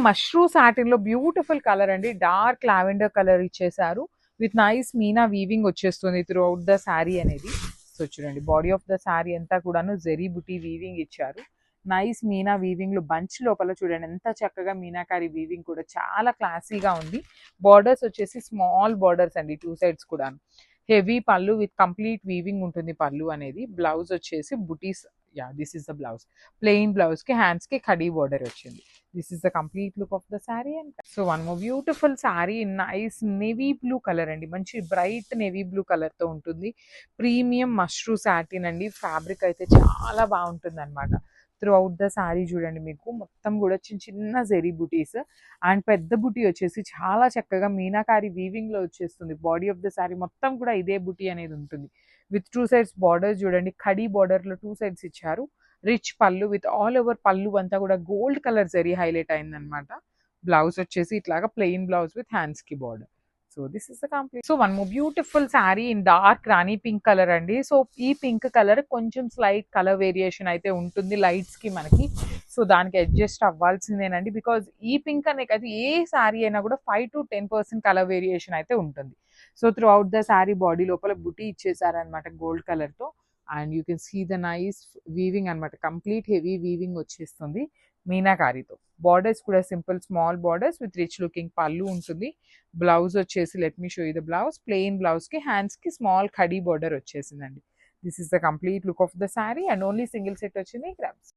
Mashru satin లో beautiful colour అండి, dark lavender colour ఇచ్చేసారు విత్ నైస్ మీనా వీవింగ్ వచ్చేస్తుంది త్రూ అవుట్ ద శారీ అనేది. సో చూడండి బాడీ ఆఫ్ ద శారీ అంతా కూడాను జెరీ బుటీ వీవింగ్ ఇచ్చారు. నైస్ మీనా వీవింగ్ లో బంచ్ లోపల చూడండి ఎంత చక్కగా మీనాకారి వీవింగ్ కూడా చాలా క్లాసీగా ఉంది. బార్డర్స్ వచ్చేసి స్మాల్ బార్డర్స్ అండి, టూ సైడ్స్ కూడాను. హెవీ పళ్ళు విత్ కంప్లీట్ వీవింగ్ ఉంటుంది పళ్ళు అనేది. బ్లౌజ్ వచ్చేసి బుటీస్, yeah this is the blouse. Plain blouse కి హ్యాండ్స్ కి కడీ బార్డర్ వచ్చింది. This is the complete look of the sari. And so one more beautiful sari, nice navy blue colour అండి, మంచి బ్రైట్ నేవీ బ్లూ కలర్ తో ఉంటుంది. ప్రీమియం మష్రూ సాటిన్ అండి, fabric అయితే చాలా బాగుంటుంది అనమాట. త్రూ అవుట్ ద శారీ చూడండి మీకు మొత్తం కూడా చిన్న చిన్న జెరీ బుటీస్ అండ్ పెద్ద బుటీ వచ్చేసి చాలా చక్కగా మీనాకారి వీవింగ్ లో వచ్చేస్తుంది. బాడీ ఆఫ్ ద శారీ మొత్తం కూడా ఇదే బుటీ అనేది ఉంటుంది విత్ టూ సైడ్స్ బార్డర్స్ చూడండి, కడీ బార్డర్ లో టూ సైడ్స్ ఇచ్చారు. రిచ్ పళ్ళు విత్ ఆల్ ఓవర్ పళ్ళు అంతా కూడా గోల్డ్ కలర్ జరీ హైలైట్ అయిందనమాట. బ్లౌజ్ వచ్చేసి ఇట్లాగా ప్లెయిన్ బ్లౌజ్ విత్ హ్యాండ్స్ కి border. So this is the complete. So one more beautiful sari in dark Rani pink colour అండి. సో ఈ పింక్ కలర్ కొంచెం స్లైట్ కలర్ వేరియేషన్ అయితే ఉంటుంది లైట్స్ కి మనకి. సో దానికి అడ్జస్ట్ అవ్వాల్సిందేనండి, బికాజ్ ఈ పింక్ అనే కాదు ఏ శారీ అయినా కూడా 5 to 10% కలర్ వేరియేషన్ అయితే ఉంటుంది. So throughout the sari body లోపల బుటీ ఇచ్చేసారనమాట గోల్డ్ కలర్ తో. And you can see the nice weaving అనమాట, కంప్లీట్ హెవీ వీవింగ్ వచ్చేస్తుంది మీనాకారితో. బార్డర్స్ కూడా simple small borders with rich looking పళ్ళు ఉంటుంది. బ్లౌజ్ వచ్చేసి let me show you the blouse. Plain blouse కి హ్యాండ్స్ కి స్మాల్ ఖడీ బార్డర్ వచ్చేసిందండి. This is the complete look of the sari and only single set వచ్చింది. గ్రామ్స్.